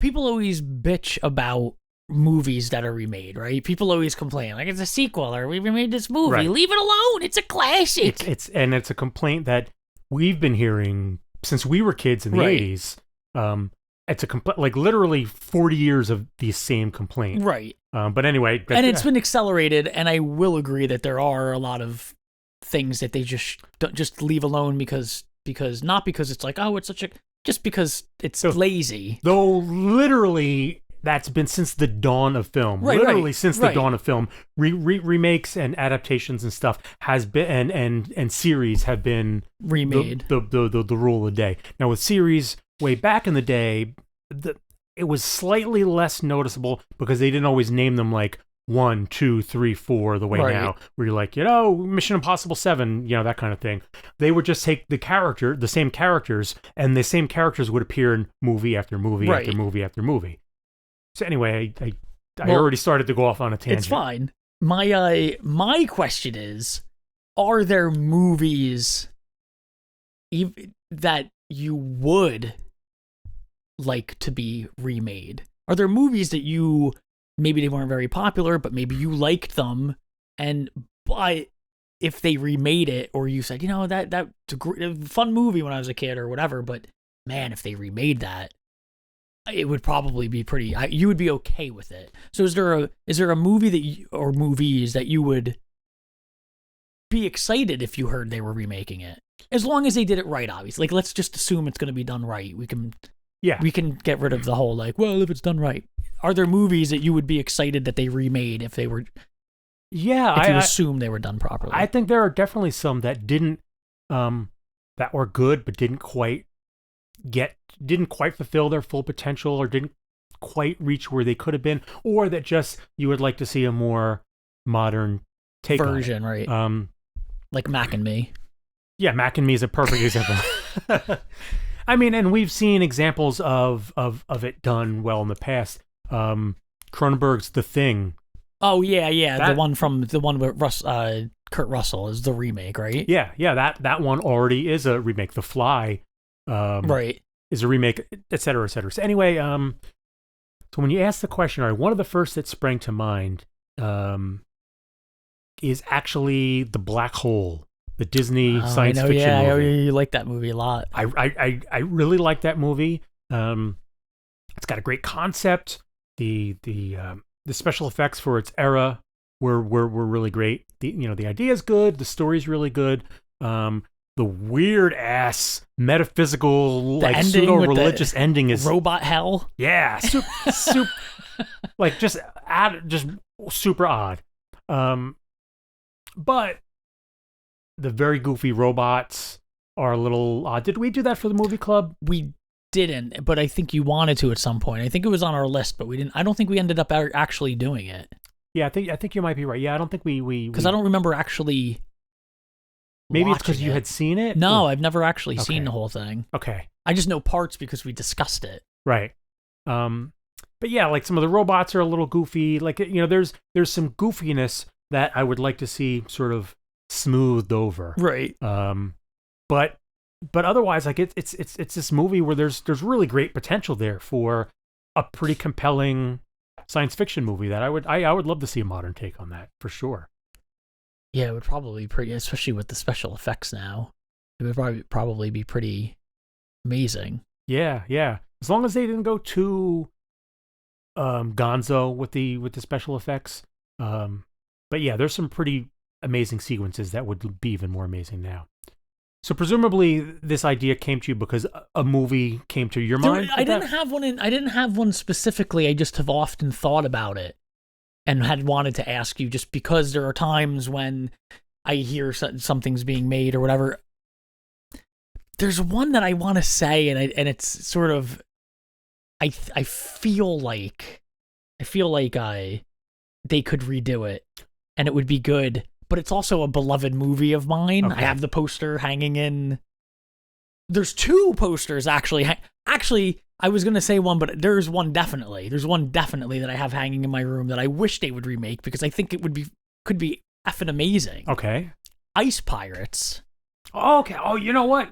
people always bitch about movies that are remade, right? People always complain like it's a sequel or we remade this movie. Right. Leave it alone. It's a classic. It's a complaint that we've been hearing since we were kids in the Right. 80s. It's a complaint, like literally 40 years of the same complaint. Right. But anyway, And it's been accelerated, and I will agree that there are a lot of things that they just leave alone because not because it's like, oh, it's such a, just because it's lazy. Though literally that's been since the dawn of film. Right, literally since the right. dawn of film. Remakes and adaptations and stuff has been and series have been Remade. The rule of the day. Now with series way back in the day, it was slightly less noticeable because they didn't always name them like 1, 2, 3, 4 the way Right. now, where you're like, Mission Impossible 7, that kind of thing. They would just take the same characters, and the same characters would appear in movie after movie Right. after movie after movie. So anyway, I already started to go off on a tangent. It's fine. My question is, are there movies that you would like to be remade? Are there movies that maybe they weren't very popular, but maybe you liked them, but if they remade it, or you said, that's a fun movie when I was a kid or whatever, but man, if they remade that, it would probably be you would be okay with it. So is there a movie or movies that you would be excited if you heard they were remaking it? As long as they did it right, obviously. Like, let's just assume it's going to be done right. We can get rid of the whole, like, well, if it's done right. Are there movies that you would be excited that they remade if they were... Yeah, if you assume they were done properly? I think there are definitely some that didn't, that were good, but didn't quite fulfill their full potential, or didn't quite reach where they could have been, or that just you would like to see a more modern take version, on it. right? Like Mac and Me. Yeah, Mac and Me is a perfect example. I mean, and we've seen examples of it done well in the past. Cronenberg's The Thing. Oh yeah, the one with Kurt Russell is the remake, right? Yeah, that one already is a remake. The Fly, right, is a remake, et cetera, et cetera. So anyway, so when you ask the question, all right, one of the first that sprang to mind, is actually The Black Hole, the Disney science fiction movie. You like that movie a lot. I really like that movie. It's got a great concept. The special effects for its era were really great. The idea is good. The story's really good. The weird ass metaphysical, like pseudo religious ending is robot hell. Yeah, super, like just super odd. But the very goofy robots are a little odd. Did we do that for the movie club? We didn't, but I think you wanted to at some point. I think it was on our list, but we didn't. I don't think we ended up actually doing it. Yeah, I think you might be right. Yeah, I don't think we because I don't remember actually. Maybe it's because you had seen it. No, I've never actually seen the whole thing. Okay, I just know parts because we discussed it. Right. But yeah, like some of the robots are a little goofy. Like there's some goofiness that I would like to see sort of smoothed over. Right. But otherwise, like it's this movie where there's really great potential there for a pretty compelling science fiction movie that I would love to see a modern take on that for sure. Yeah, it would probably be pretty, especially with the special effects now. It would probably be pretty amazing. Yeah. As long as they didn't go too gonzo with the special effects. But yeah, there's some pretty amazing sequences that would be even more amazing now. So presumably this idea came to you because a movie came to your mind? I didn't have one specifically. I just have often thought about it and had wanted to ask you, just because there are times when I hear something's being made or whatever. There's one that I want to say, and it's sort of, I feel like they could redo it and it would be good. But it's also a beloved movie of mine. Okay. I have the poster hanging in. There's two posters, actually. Actually, I was going to say one, but there's one definitely. There's one definitely that I have hanging in my room that I wish they would remake because I think it could be effing amazing. Okay. Ice Pirates. Oh, okay. Oh, you know what?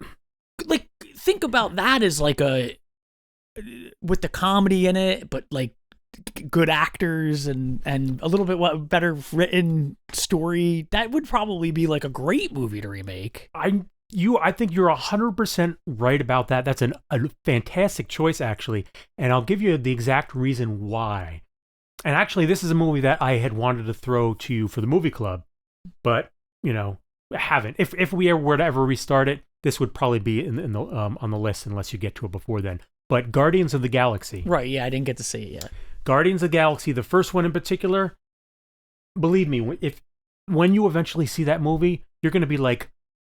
Like, think about that as like with the comedy in it, but like good actors and a little bit better written story, that would probably be like a great movie to remake. I think you're 100% right about that. That's a fantastic choice, actually, and I'll give you the exact reason why. And actually, this is a movie that I had wanted to throw to you for the movie club, but haven't. If we were to ever restart it, this would probably be in the on the list unless you get to it before then. But Guardians of the Galaxy. Right? Yeah, I didn't get to see it yet. Guardians of the Galaxy, the first one in particular. Believe me, when you eventually see that movie, you're going to be like,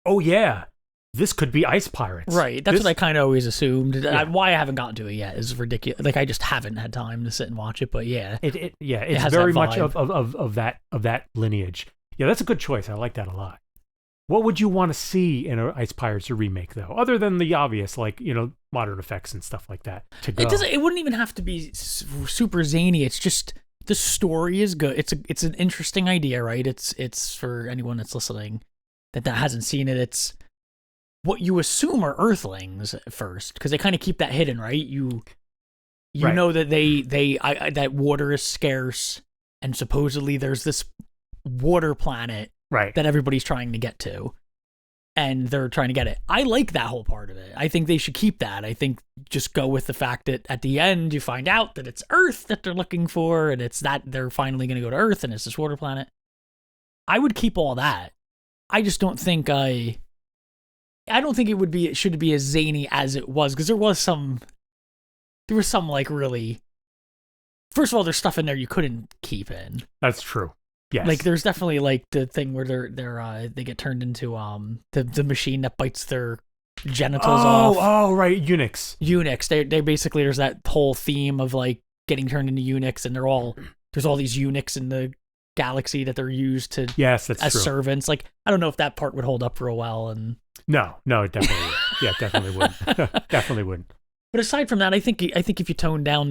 oh yeah, this could be Ice Pirates. Right. That's what I kind of always assumed. Yeah. Why I haven't gotten to it yet is ridiculous. Like, I just haven't had time to sit and watch it. But yeah, it's very much of that lineage. Yeah, that's a good choice. I like that a lot. What would you want to see in an Ice Pirates remake, though, other than the obvious, like modern effects and stuff like that? It wouldn't even have to be super zany. It's just the story is good. It's an interesting idea, right? It's for anyone that's listening that hasn't seen it. It's what you assume are Earthlings at first, because they kind of keep that hidden, right? You right. know that that water is scarce, and supposedly there's this water planet. Right. That everybody's trying to get to, and they're trying to get it. I like that whole part of it. I think they should keep that. I think just go with the fact that at the end you find out that it's Earth that they're looking for, and it's that they're finally going to go to Earth, and it's this water planet. I would keep all that. I just don't think I don't think it should be as zany as it was, because there was some like really. First of all, there's stuff in there you couldn't keep in. That's true. Yes. Like there's definitely like the thing where they get turned into the machine that bites their genitals off. Oh right, eunuchs. They basically, there's that whole theme of like getting turned into eunuchs, and there's all these eunuchs in the galaxy that they're used to as true. Servants. Like I don't know if that part would hold up real well. And no, it definitely would. Yeah, it definitely would. Definitely wouldn't. But aside from that, I think if you tone down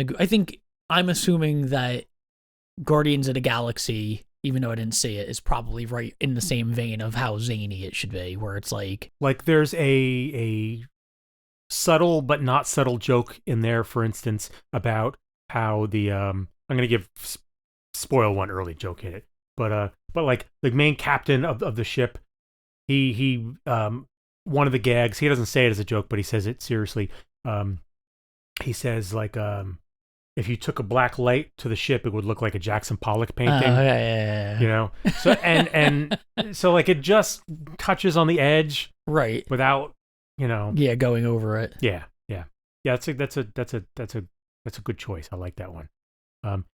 I'm assuming that Guardians of the Galaxy, even though I didn't see it, is probably right in the same vein of how zany it should be, where it's like there's a subtle but not subtle joke in there, for instance, about how the I'm gonna give spoil one early joke in it, but like the main captain of the ship, he one of the gags, he doesn't say it as a joke, but he says it seriously. He says like if you took a black light to the ship, it would look like a Jackson Pollock painting. Yeah. So and so like it just touches on the edge, right? Without going over it. Yeah. That's a good choice. I like that one.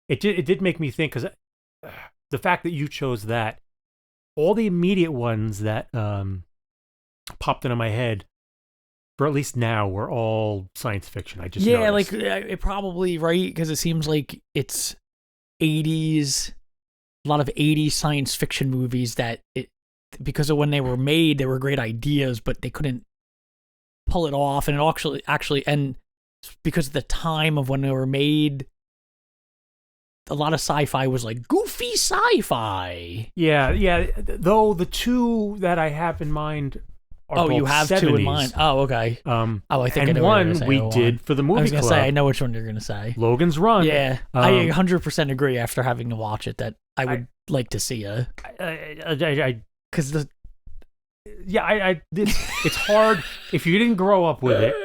It did make me think, because the fact that you chose that, all the immediate ones that popped into my head, for at least now, we're all science fiction. I just noticed. Like it probably, right, because it seems like it's 80s, a lot of 80s science fiction movies that because of when they were made, they were great ideas, but they couldn't pull it off, and it actually, and because of the time of when they were made, a lot of sci-fi was like goofy sci-fi. Yeah. Though the two that I have in mind. You have 70s. two in mind. Oh, okay. I think and I know one we did for the movie club. I was gonna say, I know which one you're gonna say. Logan's Run. Yeah, I 100% agree. After having to watch it, that I would like to see because it's hard if you didn't grow up with it.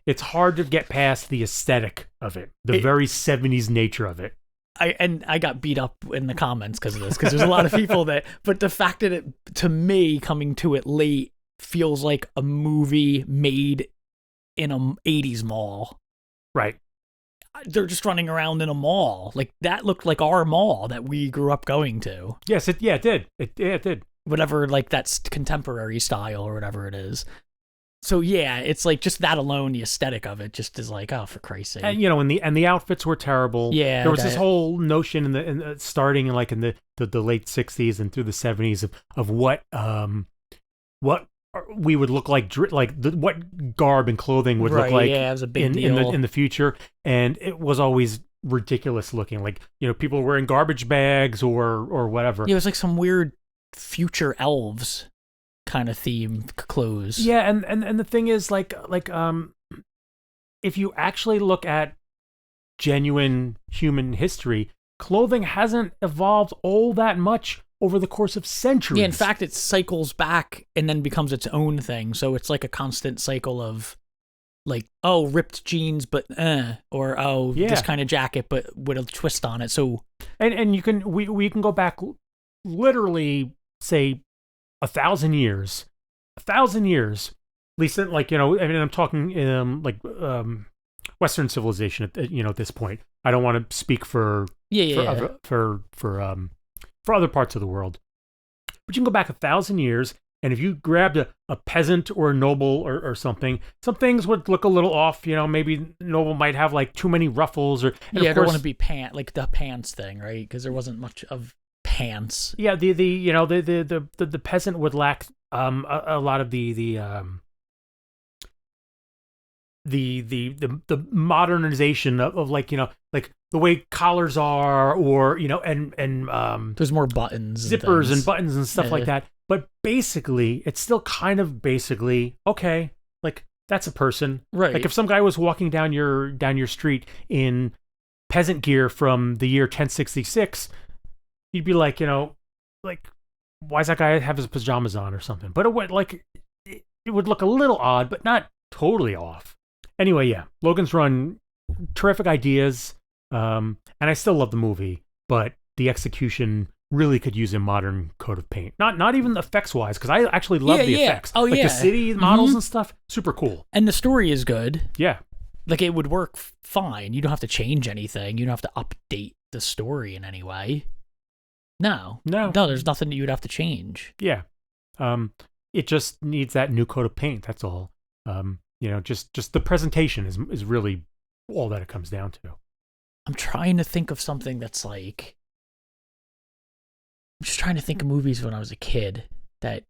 It's hard to get past the aesthetic of it, the very 70s nature of it. I got beat up in the comments because of this, because there's a lot of people but the fact that it, to me, coming to it late, feels like a movie made in a 80s mall. Right. They're just running around in a mall. Like, that looked like our mall that we grew up going to. Yes, it did. It did. Whatever, like, that's contemporary style or whatever it is. So yeah, it's like just that alone, the aesthetic of it just is like, oh, for Christ's sake. And the outfits were terrible. Yeah, there was this whole notion starting in the late 60s and through the 70s of what we would look like what garb and clothing would look like. Yeah, it was a big deal in the future, and it was always ridiculous looking. Like, people wearing garbage bags or whatever. Yeah, it was like some weird future elves kind of theme clothes. Yeah, and the thing is, like if you actually look at genuine human history, clothing hasn't evolved all that much over the course of centuries. Yeah, in fact, it cycles back and then becomes its own thing. So it's like a constant cycle of like, oh, ripped jeans, but or oh, this kind of jacket, but with a twist on it. So and you can we can go back literally say 1,000 years, 1,000 years. At least, like, I mean, I'm talking Western civilization at this point. I don't want to speak for other parts of the world, but you can go back 1,000 years, and if you grabbed a peasant or a noble or something, some things would look a little off. Maybe noble might have like too many ruffles, or there want to be like the pants thing, right? Because there wasn't much of pants. Yeah, the peasant would lack a lot of the modernization of like the way collars are, or and there's more buttons, zippers and buttons and stuff like that. But basically, it's still kind of okay. Like, that's a person, right? Like if some guy was walking down your street in peasant gear from the year 1066, you'd be like, like, why does that guy have his pajamas on or something? But it would look a little odd, but not totally off. Anyway, yeah, Logan's Run, terrific ideas, and I still love the movie, but the execution really could use a modern coat of paint. Not even effects-wise, because I actually love the effects. Oh, like the city models and stuff, super cool. And the story is good. Yeah. Like, it would work fine. You don't have to change anything. You don't have to update the story in any way. No, there's nothing that you'd have to change. Yeah. It just needs that new coat of paint, that's all. Just the presentation is really all that it comes down to. I'm trying to think of something that's like... I'm just trying to think of movies when I was a kid that...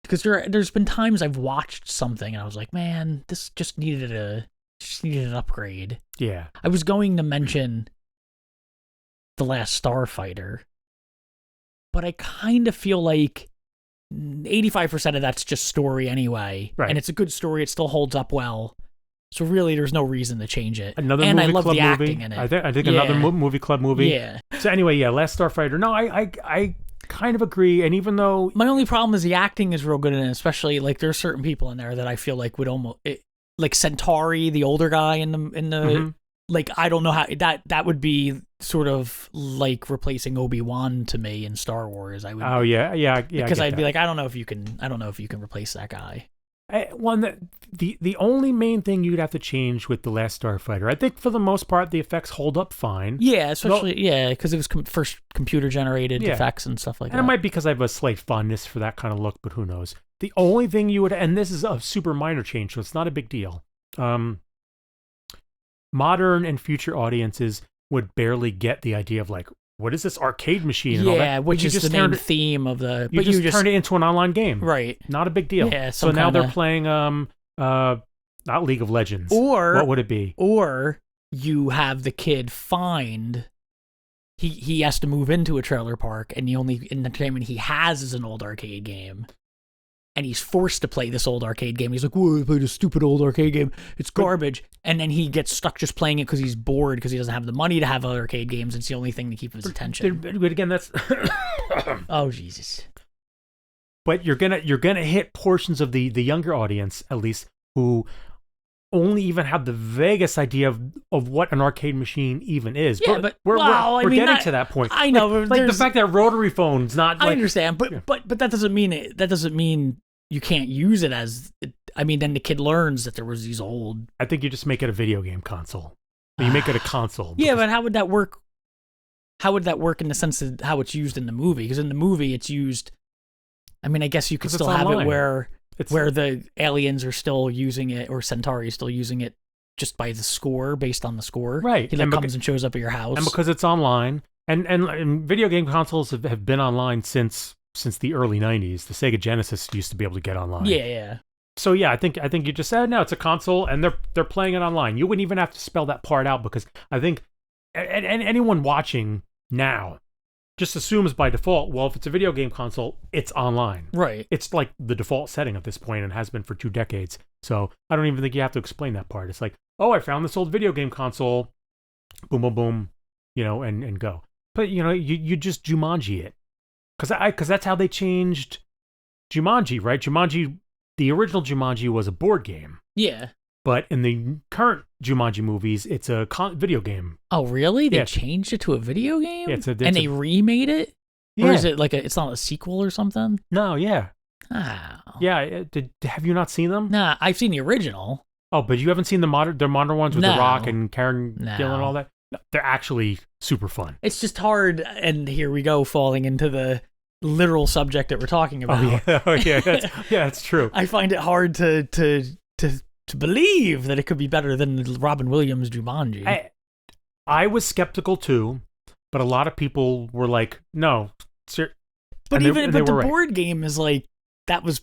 Because there's been times I've watched something and I was like, man, this just needed an upgrade. Yeah. I was going to mention The Last Starfighter, but I kind of feel like 85% of that's just story anyway. Right. And it's a good story. It still holds up well. So really, there's no reason to change it. Another and movie I love club the movie. acting in it. I think another movie club movie. Yeah. So anyway, yeah, Last Starfighter. No, I kind of agree. And even though my only problem is the acting is real good in it, especially like there's certain people in there that I feel like would almost like Centauri, the older guy in the like, I don't know how that would be sort of like replacing Obi-Wan to me in Star Wars. I would. Oh yeah. Because I'd be like, I don't know if you can replace that guy. The only main thing you'd have to change with The Last Starfighter, I think for the most part the effects hold up fine. Yeah, especially because it was first computer generated effects and stuff like that. And it might be because I have a slight fondness for that kind of look, but who knows? The only thing you would, and this is a super minor change, so it's not a big deal. Modern and future audiences would barely get the idea of like, what is this arcade machine? And all that? Which is the main theme of the. You just turned it into an online game, right? Not a big deal. Yeah. So now they're playing not League of Legends. Or what would it be? Or you have the kid find. He has to move into a trailer park, and the only entertainment he has is an old arcade game. And he's forced to play this old arcade game. He's like, whoa, I played a stupid old arcade game. It's garbage. And then he gets stuck just playing it because he's bored because he doesn't have the money to have other arcade games. It's the only thing to keep his attention. But again, that's... Oh, Jesus. But you're gonna hit portions of the younger audience, at least, who only even have the vaguest idea of what an arcade machine even is. Yeah, but we're getting to that point. I know, like the fact that rotary phones not. I understand, but that doesn't mean you can't use it as. I mean, then the kid learns that there was these old. I think you just make it a video game console. You make it a console. Yeah, but how would that work? How would that work in the sense of how it's used in the movie? Because in the movie, it's used. I mean, I guess you could still have it where the aliens are still using it, or Centauri is still using it just by the score, based on the score. Right. He comes and shows up at your house. And because it's online, and video game consoles have been online since the early 90s. The Sega Genesis used to be able to get online. Yeah. So yeah, I think you just said, no, it's a console, and they're playing it online. You wouldn't even have to spell that part out, because I think anyone watching now just assumes by default, well, if it's a video game console, it's online. Right. It's like the default setting at this point, and has been for 2 decades. So I don't even think you have to explain that part. It's like, oh, I found this old video game console, boom, boom, boom, and go. But you just Jumanji it, because that's how they changed Jumanji, right? Jumanji, the original Jumanji was a board game. Yeah. But in the current Jumanji movies, it's a video game. Oh, really? They changed it to a video game? Yeah, and they remade it? Yeah. Or is it like it's not a sequel or something? No, yeah. Oh. Yeah, have you not seen them? Nah, I've seen the original. Oh, but you haven't seen the modern ones with The Rock and Karen Gillan and all that? No, they're actually super fun. It's just hard, and here we go, falling into the literal subject that we're talking about. Oh, yeah, that's true. I find it hard to believe that it could be better than Robin Williams' Jumanji. I was skeptical too, but a lot of people were like, no. But the board game is like, that was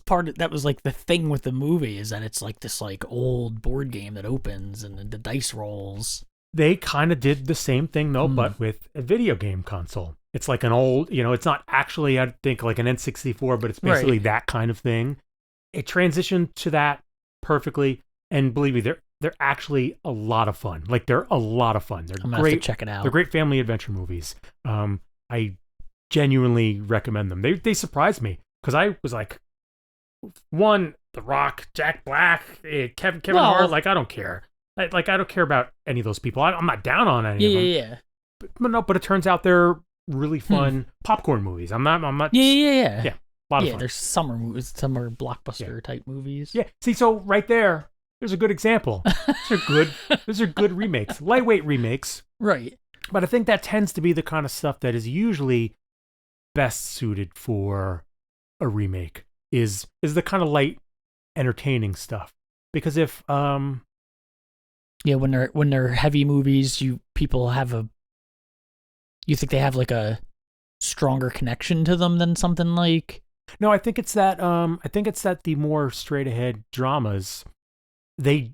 like the thing with the movie, is that it's like this like old board game that opens and the dice rolls. They kind of did the same thing though, but with a video game console. It's like an old, it's not actually, I think, like an N64, but it's basically that kind of thing. It transitioned to that perfectly, and believe me, they're actually a lot of fun. Like, they're a lot of fun. They're I'm gonna great. have to check it out. They're great family adventure movies. I genuinely recommend them. They surprised me, because I was like, one, The Rock, Jack Black, Kevin Hart. Like, I don't care. I don't care about any of those people. I'm not down on any of them. Yeah. But it turns out they're really fun popcorn movies. I'm not. Yeah. Yeah, a lot of fun. There's summer movies, summer blockbuster type movies. Yeah. See, so right there's a good example. Those are good remakes, lightweight remakes. Right. But I think that tends to be the kind of stuff that is usually best suited for a remake. Is the kind of light, entertaining stuff. Because when they're heavy movies, people have you think they have like a stronger connection to them than something like? No, I think it's that the more straight ahead dramas, they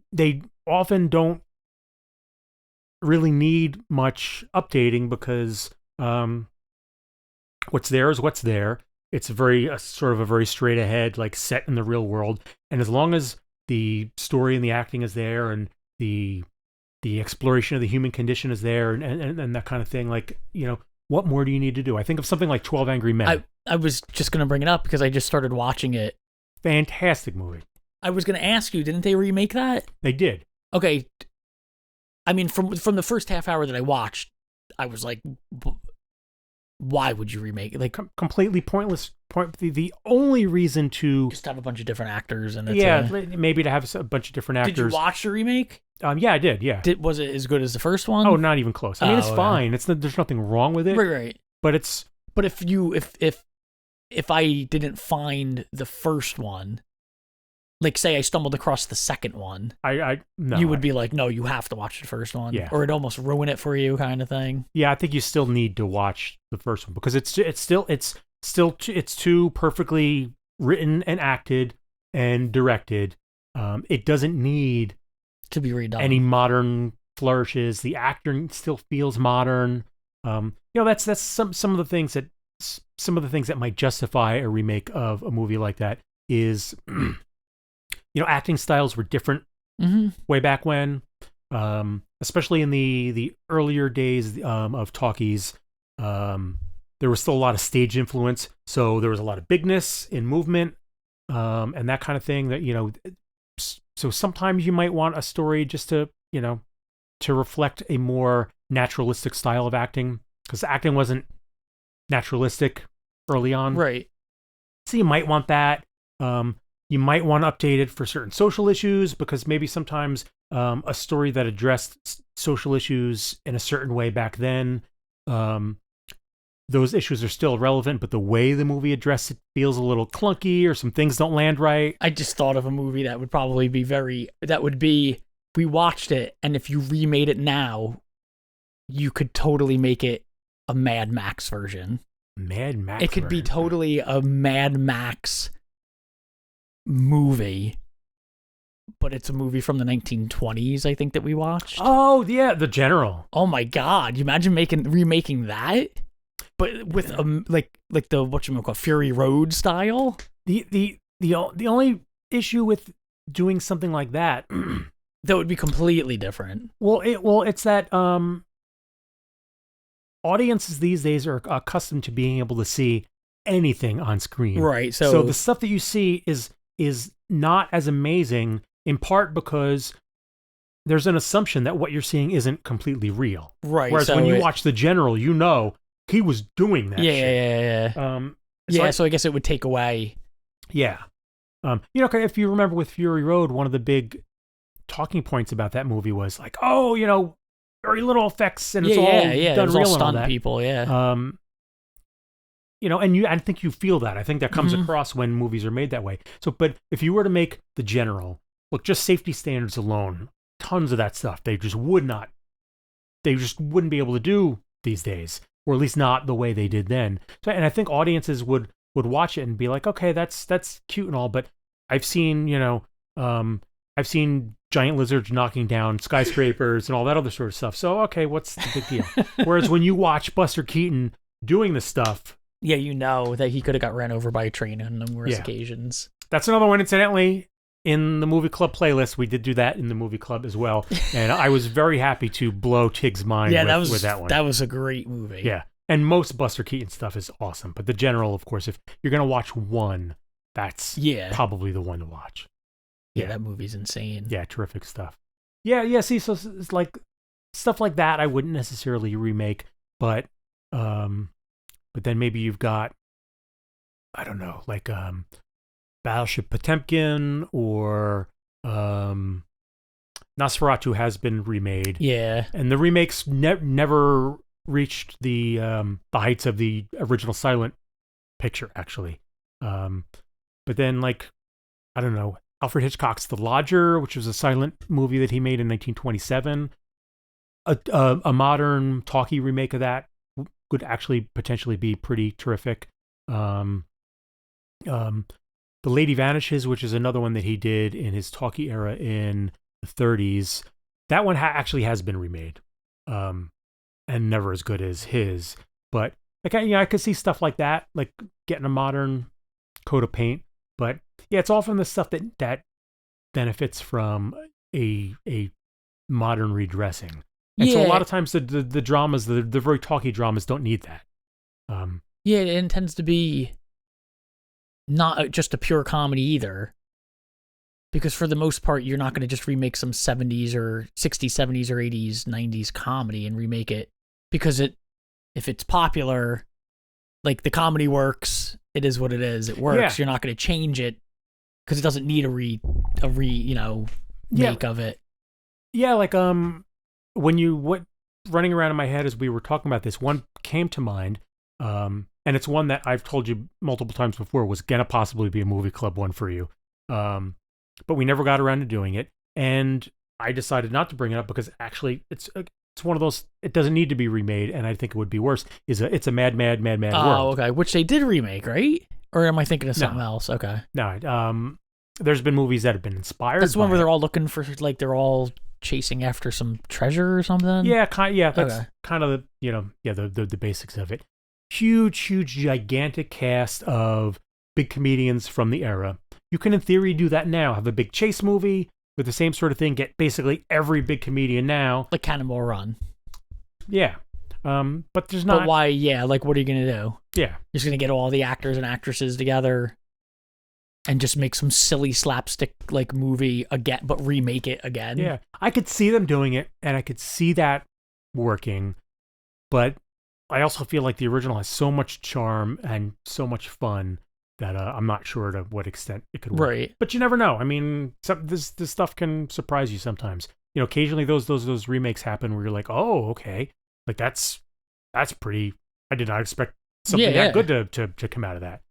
often don't really need much updating, because what's there is what's there. It's sort of a very straight ahead, like, set in the real world, and as long as the story and the acting is there, and the exploration of the human condition is there, and that kind of thing, like, what more do you need to do? I think of something like 12 Angry Men. I was just going to bring it up because I just started watching it. Fantastic movie. I was going to ask you, didn't they remake that? They did. Okay. I mean, from the first half hour that I watched, I was like, why would you remake it? Like, completely pointless. The only reason to just have a bunch of different actors, and maybe to have a bunch of different actors. Did you watch the remake? Yeah, I did. Yeah. Was it as good as the first one? Oh, not even close. I mean, it's fine. There's nothing wrong with it. Right. But if I didn't find the first one, like, say I stumbled across the second one, no, you would be like, no, you have to watch the first one, or it'd almost ruin it for you, kind of thing. Yeah, I think you still need to watch the first one, because it's too perfectly written and acted and directed. It doesn't need to be redone. Any modern flourishes. The acting still feels modern. That's some of the things that might justify a remake of a movie like that is, acting styles were different way back when, especially in the earlier days of talkies. There was still a lot of stage influence, so there was a lot of bigness in movement, and that kind of thing. That so sometimes you might want a story just to reflect a more naturalistic style of acting, because acting wasn't naturalistic early on, right? So you might want that. You might want to update it for certain social issues, because maybe sometimes a story that addressed social issues in a certain way back then, those issues are still relevant, but the way the movie addressed it feels a little clunky, or some things don't land right. I just thought of a movie that would probably be we watched it, and if you remade it now, you could totally make it a Mad Max version. Mad Max? It could be totally a Mad Max movie, but it's a movie from the 1920s, I think, that we watched. Oh, yeah, The General. Oh my God. You imagine remaking that? But with like the Fury Road style. The only issue with doing something like that, That would be completely different. it's that audiences these days are accustomed to being able to see anything on screen. Right. So the stuff that you see is not as amazing, in part because there's an assumption that what you're seeing isn't completely real. Right. Whereas when you watch The General, you know he was doing that shit. Yeah. So I guess it would take away. Yeah. If you remember with Fury Road, one of the big talking points about that movie was like, oh, very little effects and it's all done real and all that. People, yeah. And I think you feel that. I think that comes across when movies are made that way. So, but if you were to make The General, look, just safety standards alone, tons of that stuff they just wouldn't be able to do these days, or at least not the way they did then. So, and I think audiences would watch it and be like, okay, that's cute and all, but I've seen, I've seen giant lizards knocking down skyscrapers and all that other sort of stuff. So, okay, what's the big deal? Whereas when you watch Buster Keaton doing this stuff, yeah, you know that he could have got ran over by a train on numerous occasions. That's another one, incidentally. In the movie club playlist, we did do that in the movie club as well, and I was very happy to blow Tig's mind with that one. That was a great movie. Yeah, and most Buster Keaton stuff is awesome, but The General, of course, if you're gonna watch one, that's probably the one to watch. Yeah, that movie's insane. Yeah, terrific stuff. Yeah. See, so it's like stuff like that. I wouldn't necessarily remake, but then maybe you've got, I don't know, like Battleship Potemkin or Nosferatu has been remade. Yeah. And the remakes never reached the heights of the original silent picture, actually. But then, like, I don't know, Alfred Hitchcock's The Lodger, which was a silent movie that he made in 1927. A modern talkie remake of that could actually potentially be pretty terrific. The Lady Vanishes, which is another one that he did in his talkie era in the 30s. That one actually has been remade, and never as good as his. But like, I could see stuff like that, like getting a modern coat of paint. But yeah, it's often the stuff that benefits from a modern redressing. And so a lot of times the dramas, the very talky dramas, don't need that. Yeah, it tends to be not just a pure comedy either. Because for the most part, you're not going to just remake some 70s or 60s, 70s, or 80s, 90s comedy and remake it. Because if it's popular, like the comedy works, it is what it is. It works. Yeah. You're not going to change it because it doesn't need a make of it. Yeah, like what running around in my head as we were talking about this, one came to mind, and it's one that I've told you multiple times before was gonna possibly be a movie club one for you, but we never got around to doing it, and I decided not to bring it up because actually it's one of those, it doesn't need to be remade, and I think it would be worse. It's a mad world. Oh, okay. Which they did remake, right? Or am I thinking of something else? Okay. No, there's been movies that have been inspired. That's the one where they're all looking for, like, they're all chasing after some treasure or something. Yeah, that's kind of the basics of it. Huge, gigantic cast of big comedians from the era. You can, in theory, do that now. Have a big chase movie with the same sort of thing. Get basically every big comedian now. Like Cannonball Run. Yeah. But there's not. But why? Yeah, like what are you gonna do? Yeah. You're just gonna get all the actors and actresses together and just make some silly slapstick like movie again, but remake it again. Yeah, I could see them doing it, and I could see that working. But I also feel like the original has so much charm and so much fun that I'm not sure to what extent it could work. Right. But you never know. I mean, this stuff can surprise you sometimes. Occasionally those remakes happen where you're like, oh, okay, like that's pretty. I did not expect something that good to come out of that.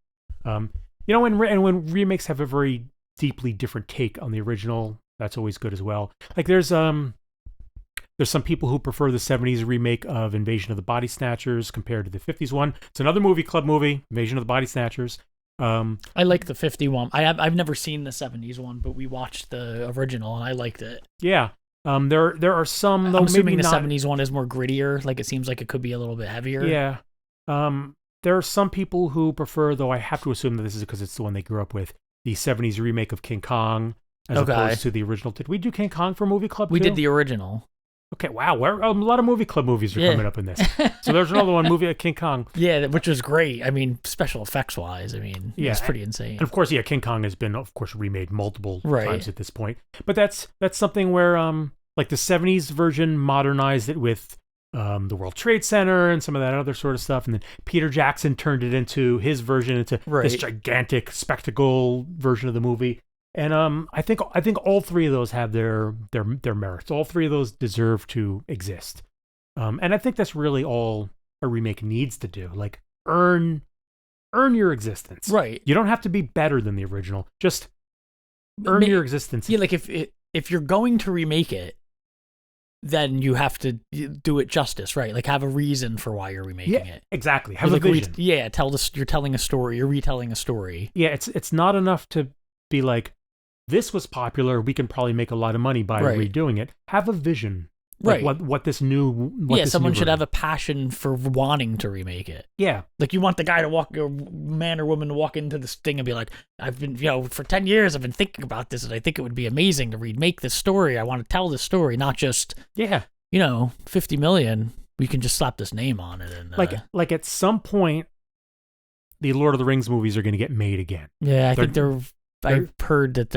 When remakes have a very deeply different take on the original, that's always good as well. Like there's some people who prefer the 70s remake of Invasion of the Body Snatchers compared to the 50s one. It's another movie club movie, Invasion of the Body Snatchers. I like the 50 one. I've never seen the 70s one, but we watched the original and I liked it. Yeah. There are some, though. I'm assuming the 70s one is more grittier. Like it seems like it could be a little bit heavier. Yeah. There are some people who prefer, though I have to assume that this is because it's the one they grew up with, the 70s remake of King Kong. as opposed to the original. Did we do King Kong for Movie Club? We too? did the original. Okay, wow. A lot of Movie Club movies are coming up in this. So there's another one, movie King Kong. Yeah, which was great. I mean, special effects wise, I mean, it's pretty insane. And of course, King Kong has been, of course, remade multiple times at this point. But that's something where, like the 70s version modernized it with the World Trade Center and some of that other sort of stuff. And then Peter Jackson turned it into his version, into this gigantic spectacle version of the movie. And I think all three of those have their merits. All three of those deserve to exist. And I think that's really all a remake needs to do. Like earn your existence. Right. You don't have to be better than the original. Just earn your existence. Yeah, like if you're going to remake it, then you have to do it justice, right? Like have a reason for why you're remaking it. Exactly. Have a vision. You're telling a story. You're retelling a story. Yeah, it's not enough to be like, this was popular, we can probably make a lot of money by redoing it. Have a vision. Like what this new... someone should have a passion for wanting to remake it. Yeah. Like you want the guy to walk, or man or woman to walk into this thing and be like, I've been, for 10 years I've been thinking about this and I think it would be amazing to remake this story. I want to tell this story, not just, 50 million. We can just slap this name on it. And like at some point, the Lord of the Rings movies are going to get made again. Yeah, I've heard that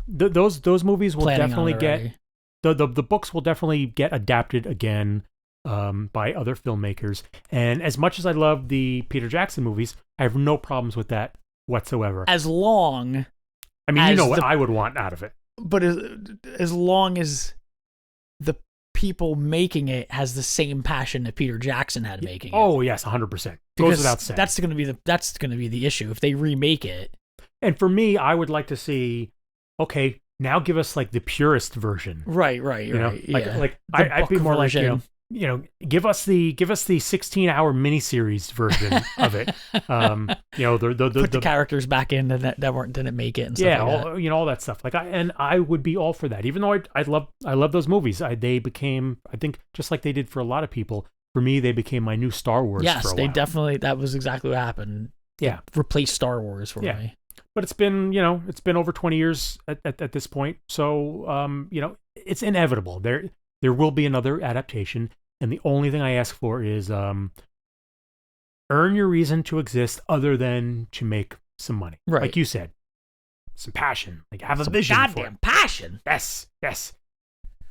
those movies will definitely get the books will definitely get adapted again by other filmmakers. And as much as I love the Peter Jackson movies, I have no problems with that whatsoever. As long, I mean, what I would want out of it. But as long as the people making it has the same passion that Peter Jackson had making it. Oh yes, 100%. Goes without saying. That's going to be the issue if they remake it. And for me, I would like to see, okay, now give us like the purest version. Right. Like I'd be more version. like, give us the 16-hour miniseries version of it. Put the characters back in that didn't make it and stuff like that. All that stuff. Like I would be all for that. Even though I love those movies. They became, I think, just like they did for a lot of people. For me, they became my new Star Wars. Yes, for a they while. definitely. That was exactly what happened. Yeah, replaced Star Wars for me. But it's been over 20 years at this point. So, it's inevitable. There will be another adaptation. And the only thing I ask for is earn your reason to exist other than to make some money. Right. Like you said, some passion. Like have a vision goddamn for it. Passion. Yes.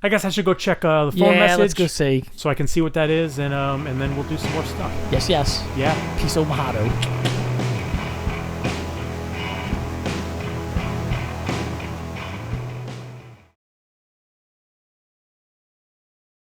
I guess I should go check the phone message. Let's go see. So I can see what that is, and then we'll do some more stuff. Yes. Yeah. Peace, Mojado.